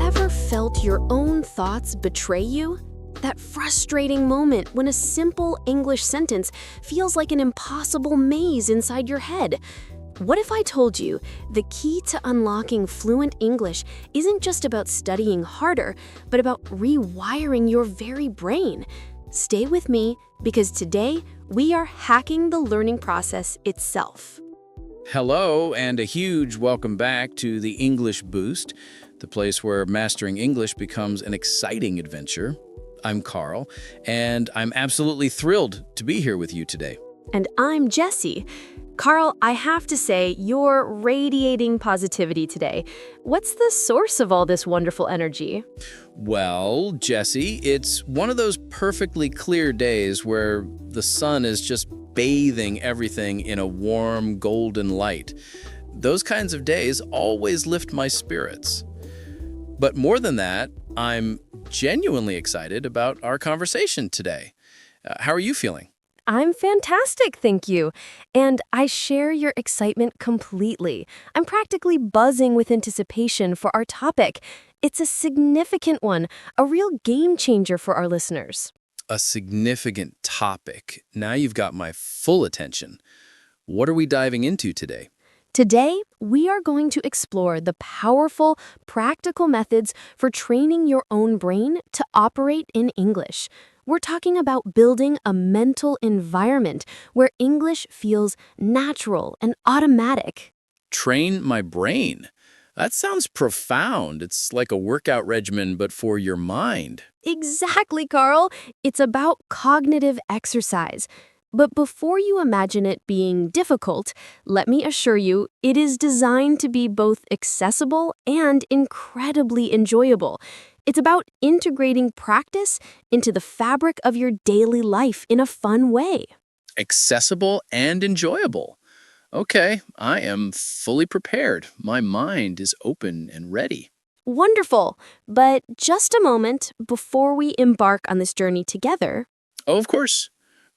ever felt your own thoughts betray you? That frustrating moment when a simple English sentence feels like an impossible maze inside your head. What if I told you the key to unlocking fluent English isn't just about studying harder, but about rewiring your very brain? Stay with me, because today we are hacking the learning process itself. Hello, and a huge welcome back to the English Boost, the place where mastering English becomes an exciting adventure. I'm Carl, and I'm absolutely thrilled to be here with you today. And I'm Jessy. Carl, I have to say, you're radiating positivity today. What's the source of all this wonderful energy? Well, Jessy, it's one of those perfectly clear days where the sun is just bathing everything in a warm, golden light. Those kinds of days always lift my spirits. But more than that, I'm genuinely excited about our conversation today. How are you feeling? I'm fantastic, thank you. And I share your excitement completely. I'm practically buzzing with anticipation for our topic. It's a significant one, a real game changer for our listeners. A significant topic. Now you've got my full attention. What are we diving into today? Today, we are going to explore the powerful, practical methods for training your own brain to operate in English. We're talking about building a mental environment where English feels natural and automatic. Train my brain. That sounds profound. It's like a workout regimen, but for your mind. Exactly, Carl. It's about cognitive exercise. But before you imagine it being difficult, let me assure you, it is designed to be both accessible and incredibly enjoyable. It's about integrating practice into the fabric of your daily life in a fun way. Accessible and enjoyable. Okay, I am fully prepared. My mind is open and ready. Wonderful. But just a moment before we embark on this journey together. Oh, of course.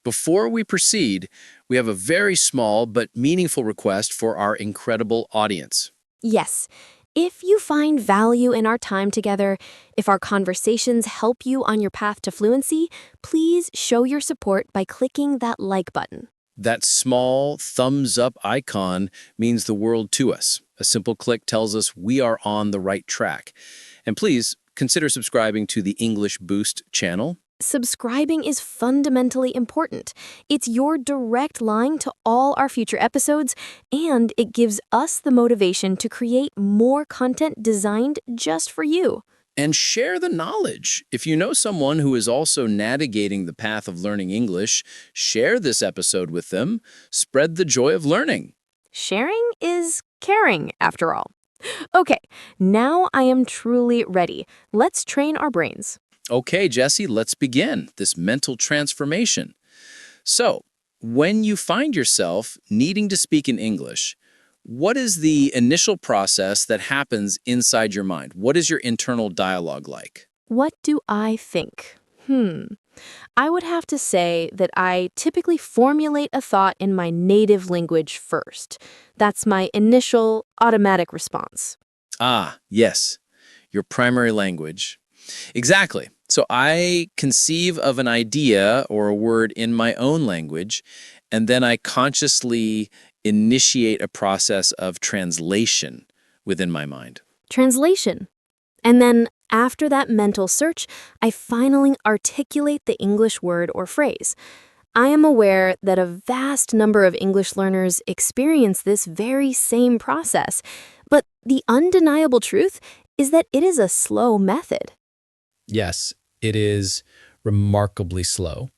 Before we proceed, we have a very small but meaningful request for our incredible audience. Yes. If you find value in our time together, if our conversations help you on your path to fluency, please show your support by clicking that like button. That small thumbs up icon means the world to us. A simple click tells us we are on the right track. And please consider subscribing to the English Boost channel. Subscribing is fundamentally important. It's your direct line to all our future episodes, and it gives us the motivation to create more content designed just for you. And share the knowledge. If you know someone who is also navigating the path of learning English, share this episode with them. Spread the joy of learning. Sharing is caring, after all. Okay, now I am truly ready. Let's train our brains. Okay, Jessy, let's begin this mental transformation. So, when you find yourself needing to speak in English, what is the initial process that happens inside your mind? What is your internal dialogue like? What do I think? I would have to say that I typically formulate a thought in my native language first. That's my initial automatic response. Ah, yes, your primary language. Exactly. So I conceive of an idea or a word in my own language, and then I consciously initiate a process of translation within my mind. Translation. And then, after that mental search, I finally articulate the English word or phrase. I am aware that a vast number of English learners experience this very same process, but the undeniable truth is that it is a slow method. Yes, it is remarkably slow.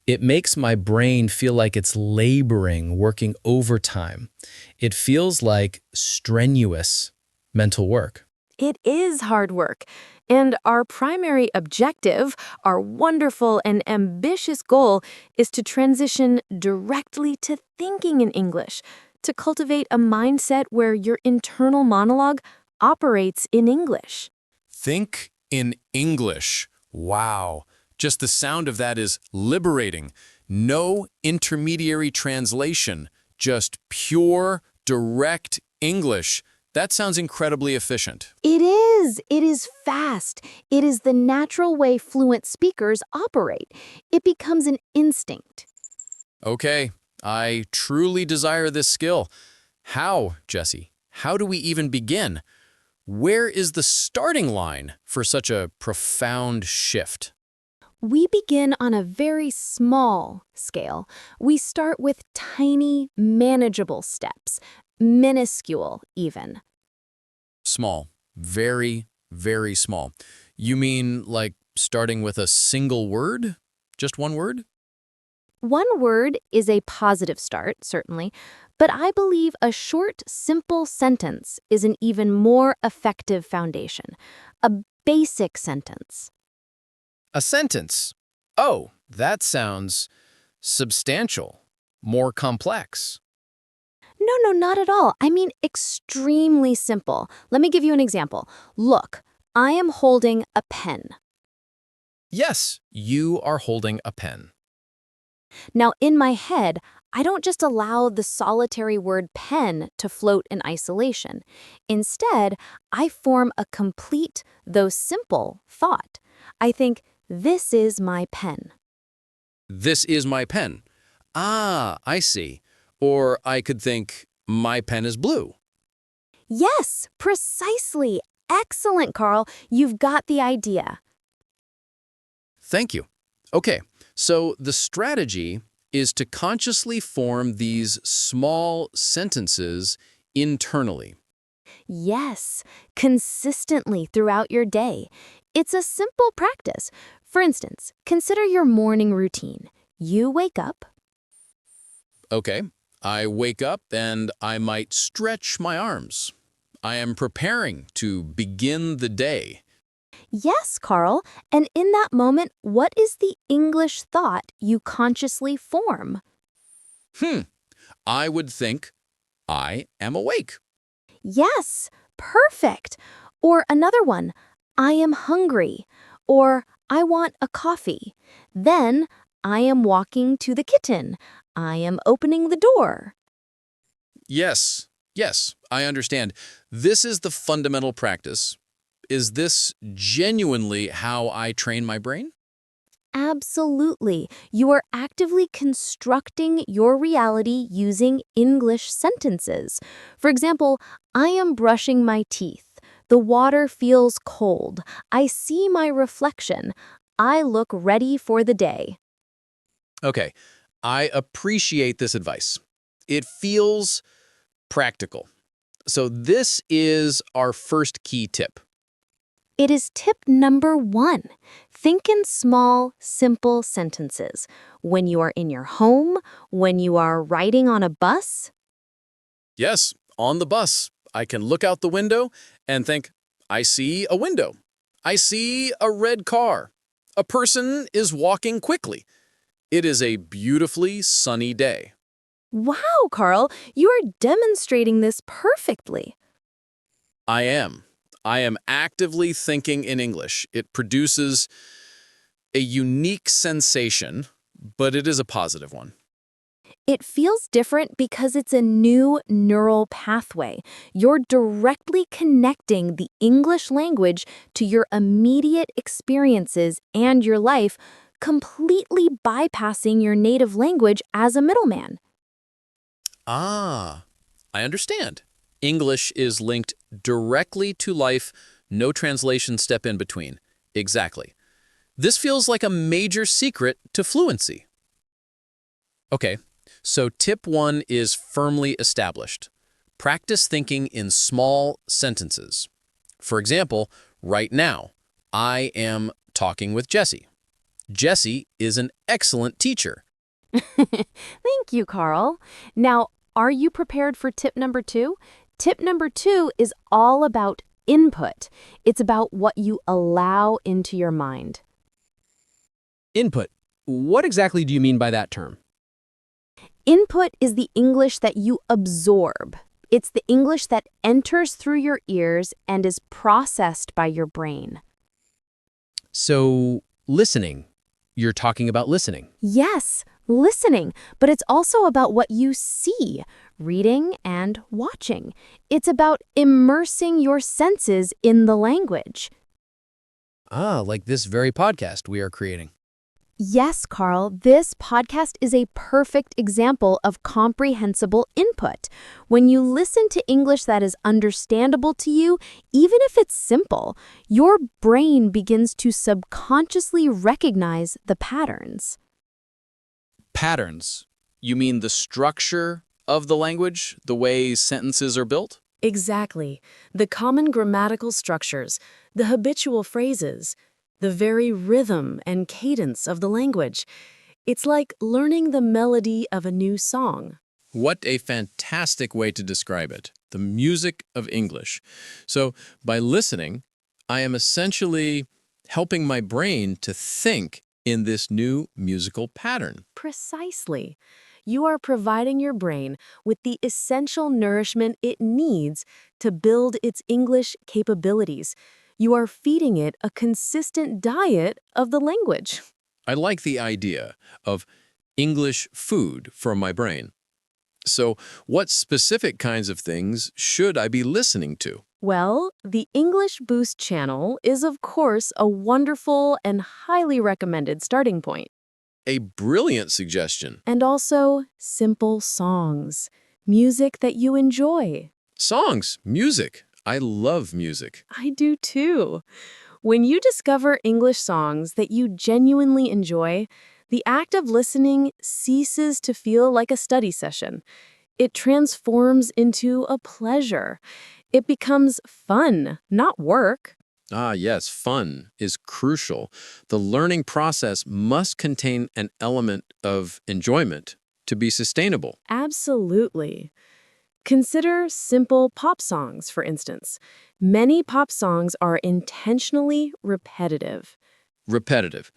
It makes my brain feel like it's laboring, working overtime. It feels like strenuous mental work. It is hard work, and our primary objective, our wonderful and ambitious goal, is to transition directly to thinking in English, to cultivate a mindset where your internal monologue operates in English. Think in English. Wow. Just the sound of that is liberating. No intermediary translation, just pure, direct English. That sounds incredibly efficient. It is. It is fast. It is the natural way fluent speakers operate. It becomes an instinct. Okay, I truly desire this skill. How, Jesse? How do we even begin? Where is the starting line for such a profound shift? We begin on a very small scale. We start with tiny, manageable steps, minuscule even. Small. Very, very small. You mean like starting with a single word? Just one word? One word is a positive start, certainly, but I believe a short, simple sentence is an even more effective foundation. A basic sentence. A sentence. Oh, that sounds substantial, more complex. No, not at all. I mean extremely simple. Let me give you an example. Look, I am holding a pen. Yes, you are holding a pen. Now, in my head, I don't just allow the solitary word pen to float in isolation. Instead, I form a complete, though simple, thought. I think, this is my pen. This is my pen. Ah, I see. Or I could think, my pen is blue. Yes, precisely. Excellent, Carl. You've got the idea. Thank you. Okay, so the strategy is to consciously form these small sentences internally. Yes, consistently throughout your day. It's a simple practice. For instance, consider your morning routine. You wake up. Okay, I wake up and I might stretch my arms. I am preparing to begin the day. Yes, Carl. And in that moment, what is the English thought you consciously form? I would think, I am awake. Yes, perfect. Or another one, I am hungry. Or I want a coffee. Then, I am walking to the kitchen. I am opening the door. Yes, I understand. This is the fundamental practice. Is this genuinely how I train my brain? Absolutely. You are actively constructing your reality using English sentences. For example, I am brushing my teeth. The water feels cold. I see my reflection. I look ready for the day. Okay, I appreciate this advice. It feels practical. So this is our first key tip. It is tip number 1. Think in small, simple sentences. When you are in your home, when you are riding on a bus. Yes, on the bus, I can look out the window and think, I see a window. I see a red car. A person is walking quickly. It is a beautifully sunny day. Wow, Carl, you are demonstrating this perfectly. I am. I am actively thinking in English. It produces a unique sensation, but it is a positive one. It feels different because it's a new neural pathway. You're directly connecting the English language to your immediate experiences and your life, completely bypassing your native language as a middleman. Ah, I understand. English is linked directly to life, no translation step in between. Exactly. This feels like a major secret to fluency. Okay, so tip 1 is firmly established. Practice thinking in small sentences. For example, right now, I am talking with Jesse. Jesse is an excellent teacher. Thank you, Carl. Now, are you prepared for tip number 2? Tip number 2 is all about input. It's about what you allow into your mind. Input. What exactly do you mean by that term? Input is the English that you absorb. It's the English that enters through your ears and is processed by your brain. So, listening. You're talking about listening. Yes, listening, but it's also about what you see, reading and watching. It's about immersing your senses in the language. Ah, like this very podcast we are creating. Yes, Carl, this podcast is a perfect example of comprehensible input. When you listen to English that is understandable to you, even if it's simple, your brain begins to subconsciously recognize the patterns. Patterns. You mean the structure of the language, the way sentences are built? Exactly. The common grammatical structures, the habitual phrases, the very rhythm and cadence of the language. It's like learning the melody of a new song. What a fantastic way to describe it. The music of English. So by listening, I am essentially helping my brain to think in this new musical pattern. Precisely. You are providing your brain with the essential nourishment it needs to build its English capabilities. You are feeding it a consistent diet of the language. I like the idea of English food for my brain. So what specific kinds of things should I be listening to? Well, the English Boost channel is, of course, a wonderful and highly recommended starting point. A brilliant suggestion. And also, simple songs, music that you enjoy. Songs, music. I love music. I do too. When you discover English songs that you genuinely enjoy, the act of listening ceases to feel like a study session. It transforms into a pleasure. It becomes fun, not work. Ah, yes, fun is crucial. The learning process must contain an element of enjoyment to be sustainable. Absolutely. Consider simple pop songs, for instance. Many pop songs are intentionally repetitive. Repetitive.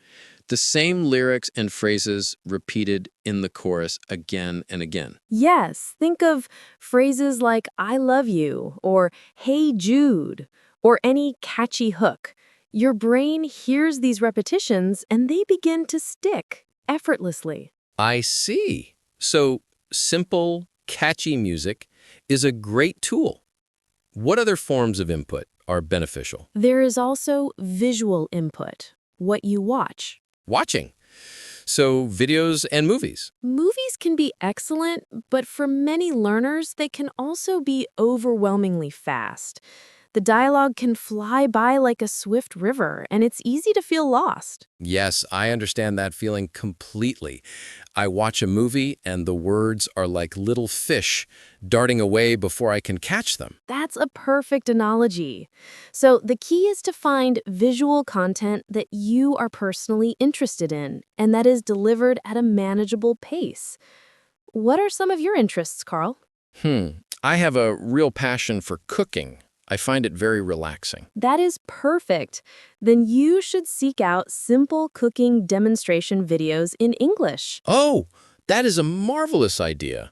The same lyrics and phrases repeated in the chorus again and again. Yes, think of phrases like I love you or Hey Jude or any catchy hook. Your brain hears these repetitions and they begin to stick effortlessly. I see. So simple, catchy music is a great tool. What other forms of input are beneficial? There is also visual input, what you watch. Watching. So videos and movies. Movies can be excellent, but for many learners, they can also be overwhelmingly fast. The dialogue can fly by like a swift river, and it's easy to feel lost. Yes, I understand that feeling completely. I watch a movie and the words are like little fish darting away before I can catch them. That's a perfect analogy. So the key is to find visual content that you are personally interested in, and that is delivered at a manageable pace. What are some of your interests, Carl? I have a real passion for cooking. I find it very relaxing. That is perfect. Then you should seek out simple cooking demonstration videos in English. Oh, that is a marvelous idea.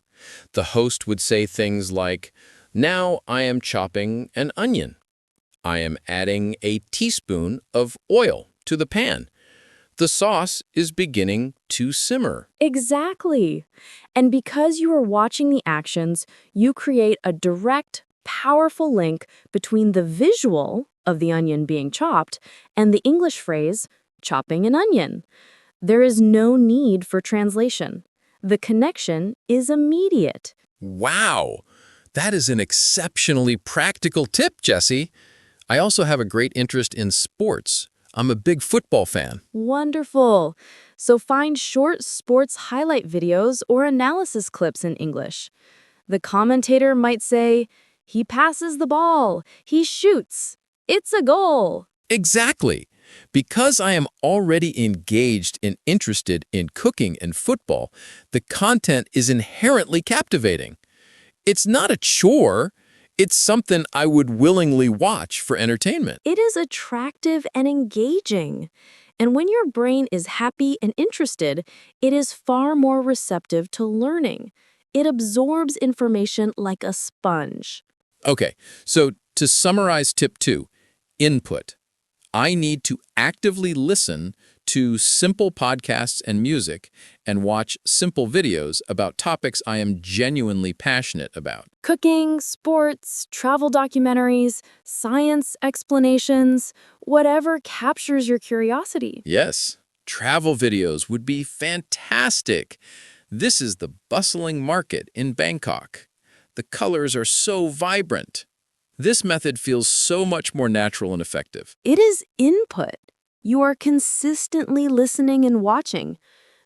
The host would say things like, "Now I am chopping an onion. I am adding a teaspoon of oil to the pan. The sauce is beginning to simmer." Exactly. And because you are watching the actions, you create a direct, powerful link between the visual of the onion being chopped and the English phrase, chopping an onion. There is no need for translation. The connection is immediate. Wow, that is an exceptionally practical tip, Jesse. I also have a great interest in sports. I'm a big football fan. Wonderful. So find short sports highlight videos or analysis clips in English. The commentator might say, he passes the ball, he shoots, it's a goal. Exactly. Because I am already engaged and interested in cooking and football, the content is inherently captivating. It's not a chore. It's something I would willingly watch for entertainment. It is attractive and engaging. And when your brain is happy and interested, it is far more receptive to learning. It absorbs information like a sponge. Okay, so to summarize tip 2, input. I need to actively listen to simple podcasts and music and watch simple videos about topics I am genuinely passionate about. Cooking, sports, travel documentaries, science explanations, whatever captures your curiosity. Yes, travel videos would be fantastic. This is the bustling market in Bangkok. The colors are so vibrant. This method feels so much more natural and effective. It is input. You are consistently listening and watching.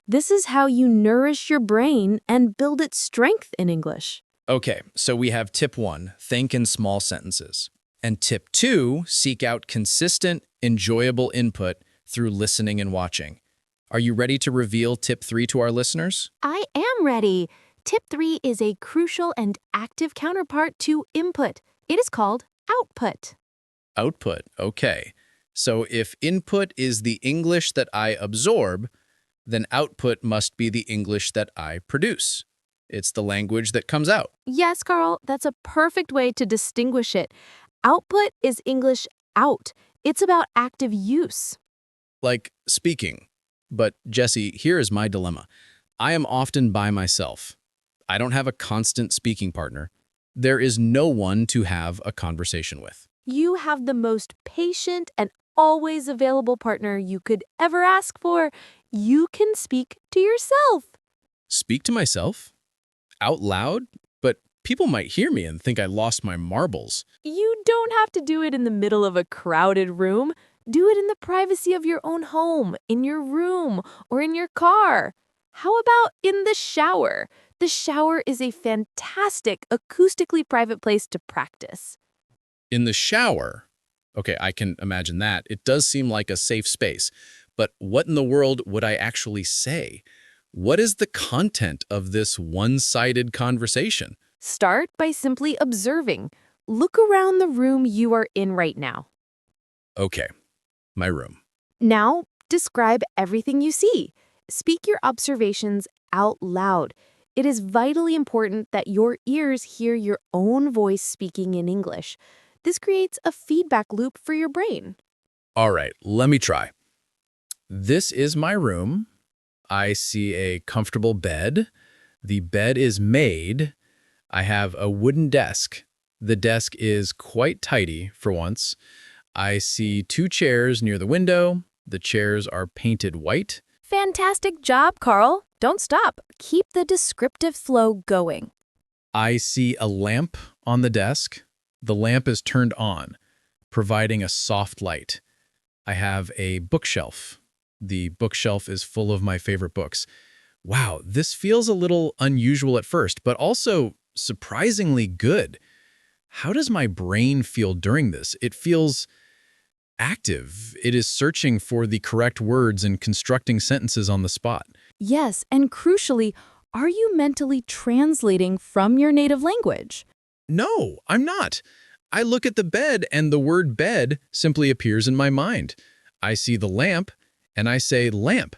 This is how you nourish your brain and build its strength in English. Okay, so we have tip 1, think in small sentences. And tip 2, seek out consistent, enjoyable input through listening and watching. Are you ready to reveal tip 3 to our listeners? I am ready. Tip 3 is a crucial and active counterpart to input. It is called output. Output, okay. So if input is the English that I absorb, then output must be the English that I produce. It's the language that comes out. Yes, Carl, that's a perfect way to distinguish it. Output is English out. It's about active use. Like speaking. But Jesse, here is my dilemma. I am often by myself. I don't have a constant speaking partner. There is no one to have a conversation with. You have the most patient and always available partner you could ever ask for. You can speak to yourself. Speak to myself? Out loud? But people might hear me and think I lost my marbles. You don't have to do it in the middle of a crowded room. Do it in the privacy of your own home, in your room, or in your car. How about in the shower? The shower is a fantastic, acoustically private place to practice. In the shower? Okay, I can imagine that. It does seem like a safe space. But what in the world would I actually say? What is the content of this one-sided conversation? Start by simply observing. Look around the room you are in right now. Okay, my room. Now, describe everything you see. Speak your observations out loud. It is vitally important that your ears hear your own voice speaking in English. This creates a feedback loop for your brain. All right, let me try. This is my room. I see a comfortable bed. The bed is made. I have a wooden desk. The desk is quite tidy for once. I see 2 chairs near the window. The chairs are painted white. Fantastic job, Carl. Don't stop. Keep the descriptive flow going. I see a lamp on the desk. The lamp is turned on, providing a soft light. I have a bookshelf. The bookshelf is full of my favorite books. Wow, this feels a little unusual at first, but also surprisingly good. How does my brain feel during this? It feels active. It is searching for the correct words and constructing sentences on the spot. Yes, and crucially, are you mentally translating from your native language? No, I'm not. I look at the bed and the word bed simply appears in my mind. I see the lamp and I say lamp.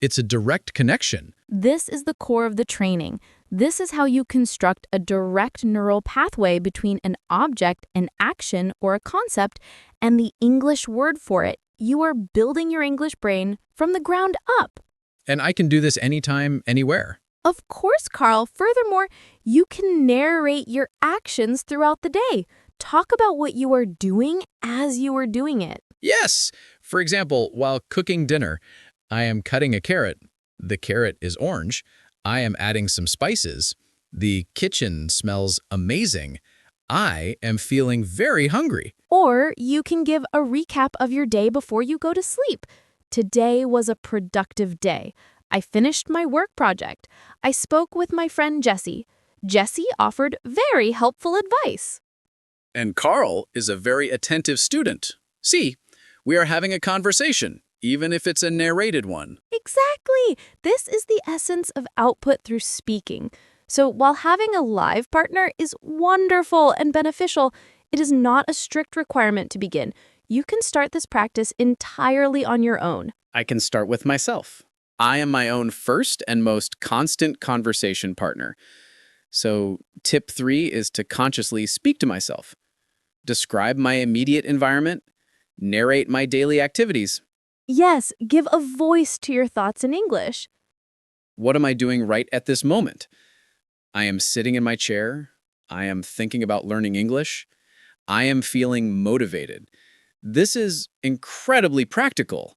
It's a direct connection. This is the core of the training. This is how you construct a direct neural pathway between an object, an action, or a concept, and the English word for it. You are building your English brain from the ground up. And I can do this anytime, anywhere. Of course, Carl. Furthermore, you can narrate your actions throughout the day. Talk about what you are doing as you are doing it. Yes! For example, while cooking dinner, I am cutting a carrot. The carrot is orange. I am adding some spices. The kitchen smells amazing. I am feeling very hungry. Or you can give a recap of your day before you go to sleep. Today was a productive day. I finished my work project. I spoke with my friend Jessy. Jessy offered very helpful advice. And Carl is a very attentive student. See, we are having a conversation, even if it's a narrated one. Exactly. This is the essence of output through speaking. So while having a live partner is wonderful and beneficial, it is not a strict requirement to begin. You can start this practice entirely on your own. I can start with myself. I am my own first and most constant conversation partner. So tip 3 is to consciously speak to myself. Describe my immediate environment. Narrate my daily activities. Yes, give a voice to your thoughts in English. What am I doing right at this moment? I am sitting in my chair. I am thinking about learning English. I am feeling motivated. This is incredibly practical.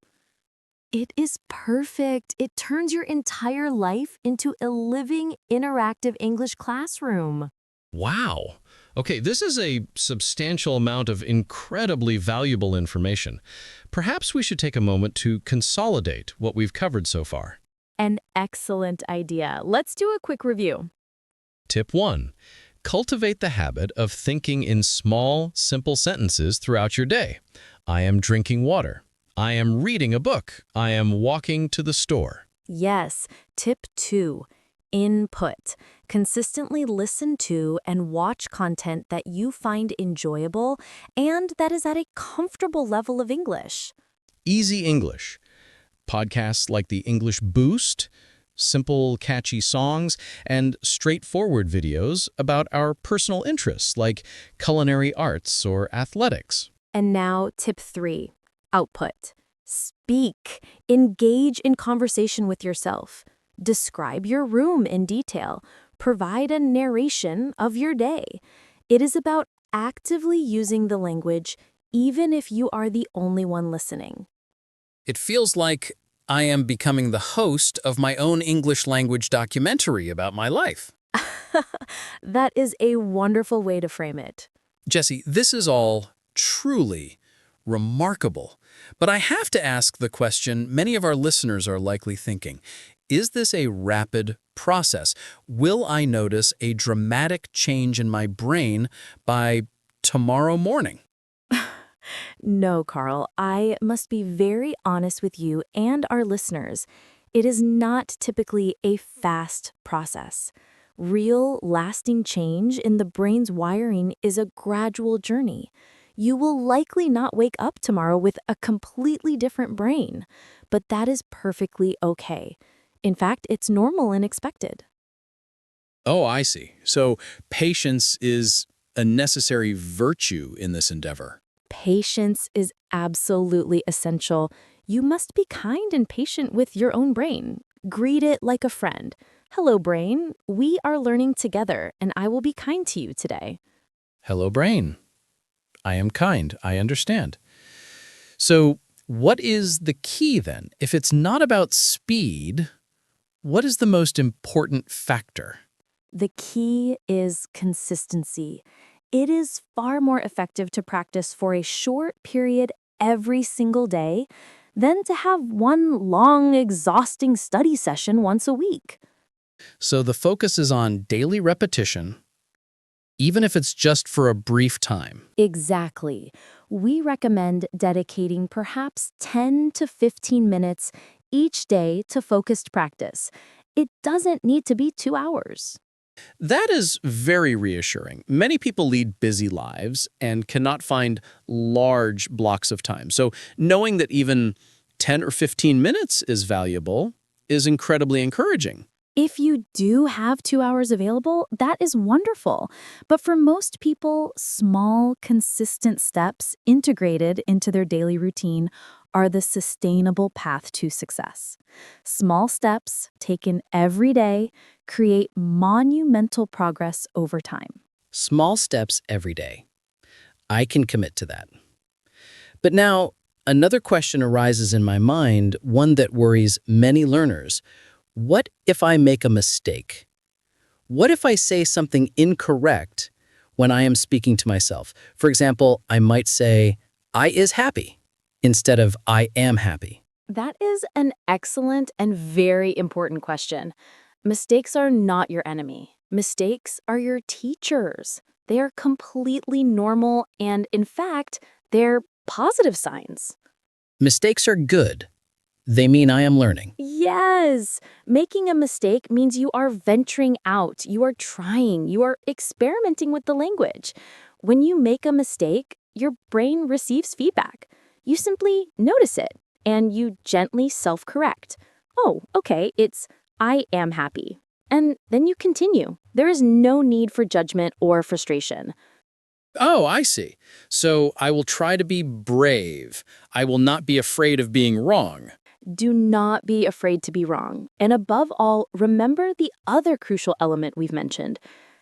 It is perfect. It turns your entire life into a living, interactive English classroom. Wow. Okay, this is a substantial amount of incredibly valuable information. Perhaps we should take a moment to consolidate what we've covered so far. An excellent idea. Let's do a quick review. Tip 1. Cultivate the habit of thinking in small, simple sentences throughout your day. I am drinking water. I am reading a book. I am walking to the store. Yes. Tip 2. Input. Consistently listen to and watch content that you find enjoyable and that is at a comfortable level of English. Easy English. Podcasts like the English Boost, simple, catchy songs, and straightforward videos about our personal interests like culinary arts or athletics. And now, tip 3, output. Speak. Engage in conversation with yourself. Describe your room in detail. Provide a narration of your day. It is about actively using the language, even if you are the only one listening. It feels like I am becoming the host of my own English language documentary about my life. That is a wonderful way to frame it. Jessy, this is all truly remarkable. But I have to ask the question many of our listeners are likely thinking. Is this a rapid process? Will I notice a dramatic change in my brain by tomorrow morning? No, Carl, I must be very honest with you and our listeners. It is not typically a fast process. Real, lasting change in the brain's wiring is a gradual journey. You will likely not wake up tomorrow with a completely different brain, but that is perfectly okay. In fact, it's normal and expected. Oh, I see. So patience is a necessary virtue in this endeavor. Patience is absolutely essential. You must be kind and patient with your own brain. Greet it like a friend. Hello, brain. We are learning together, and I will be kind to you today. Hello, brain. I am kind. I understand. So what is the key then? If it's not about speed, what is the most important factor? The key is consistency. It is far more effective to practice for a short period every single day than to have one long, exhausting study session once a week. So the focus is on daily repetition, even if it's just for a brief time. Exactly. We recommend dedicating perhaps 10 to 15 minutes each day to focused practice. It doesn't need to be 2 hours. That is very reassuring. Many people lead busy lives and cannot find large blocks of time. So knowing that even 10 or 15 minutes is valuable is incredibly encouraging. If you do have 2 hours available, that is wonderful. But for most people, small, consistent steps integrated into their daily routine are the sustainable path to success. Small steps taken every day create monumental progress over time. Small steps every day. I can commit to that. But now, another question arises in my mind, one that worries many learners. What if I make a mistake? What if I say something incorrect when I am speaking to myself? For example, I might say, I is happy, instead of I am happy. That is an excellent and very important question. Mistakes are not your enemy. Mistakes are your teachers. They are completely normal and, in fact, they're positive signs. Mistakes are good. They mean I am learning. Yes! Making a mistake means you are venturing out, you are trying, you are experimenting with the language. When you make a mistake, your brain receives feedback. You simply notice it, and you gently self-correct. Oh, okay, it's I am happy. And then you continue. There is no need for judgment or frustration. Oh, I see. So I will try to be brave. I will not be afraid of being wrong. Do not be afraid to be wrong. And above all, remember the other crucial element we've mentioned.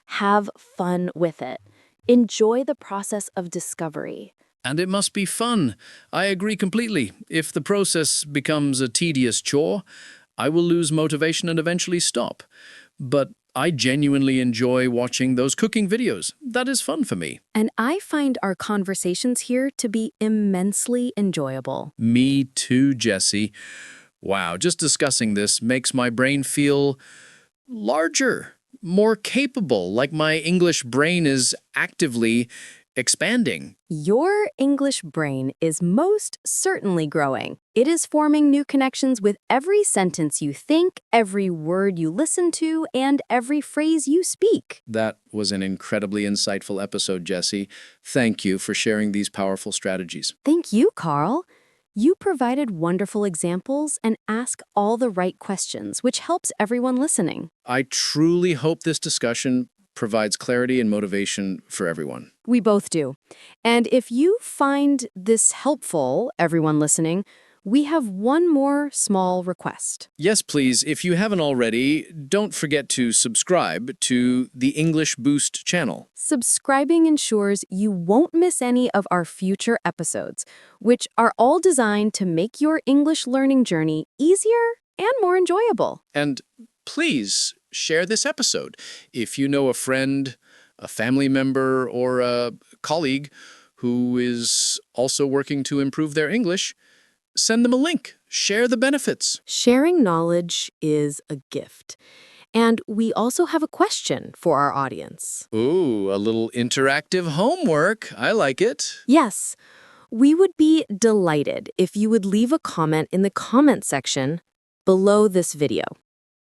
Have fun with it. Enjoy the process of discovery. And it must be fun. I agree completely. If the process becomes a tedious chore, I will lose motivation and eventually stop. But I genuinely enjoy watching those cooking videos. That is fun for me. And I find our conversations here to be immensely enjoyable. Me too, Jessy. Wow, just discussing this makes my brain feel larger, more capable, like my English brain is actively expanding. Your English brain is most certainly growing. It is forming new connections with every sentence you think, every word you listen to, and every phrase you speak. That was an incredibly insightful episode, Jessy. Thank you for sharing these powerful strategies. Thank you, Carl. You provided wonderful examples and ask all the right questions, which helps everyone listening. I truly hope this discussion provides clarity and motivation for everyone. We both do. And if you find this helpful, everyone listening, we have one more small request. Yes, please, if you haven't already, don't forget to subscribe to the English Boost channel. Subscribing ensures you won't miss any of our future episodes, which are all designed to make your English learning journey easier and more enjoyable. And please share this episode. If you know a friend, a family member, or a colleague who is also working to improve their English, send them a link. Share the benefits. Sharing knowledge is a gift. And we also have a question for our audience. Ooh, a little interactive homework. I like it. Yes, we would be delighted if you would leave a comment in the comment section below this video.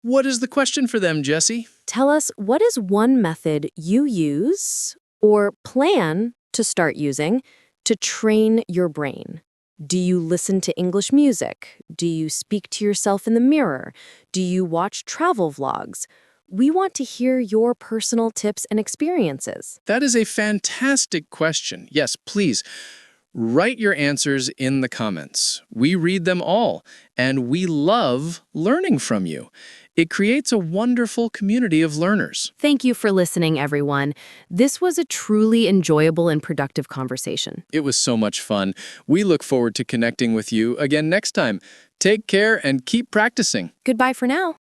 What is the question for them, Jessy? Tell us, what is one method you use or plan to start using to train your brain? Do you listen to English music? Do you speak to yourself in the mirror? Do you watch travel vlogs? We want to hear your personal tips and experiences. That is a fantastic question. Yes, please. Write your answers in the comments. We read them all, and we love learning from you. It creates a wonderful community of learners. Thank you for listening, everyone. This was a truly enjoyable and productive conversation. It was so much fun. We look forward to connecting with you again next time. Take care and keep practicing. Goodbye for now.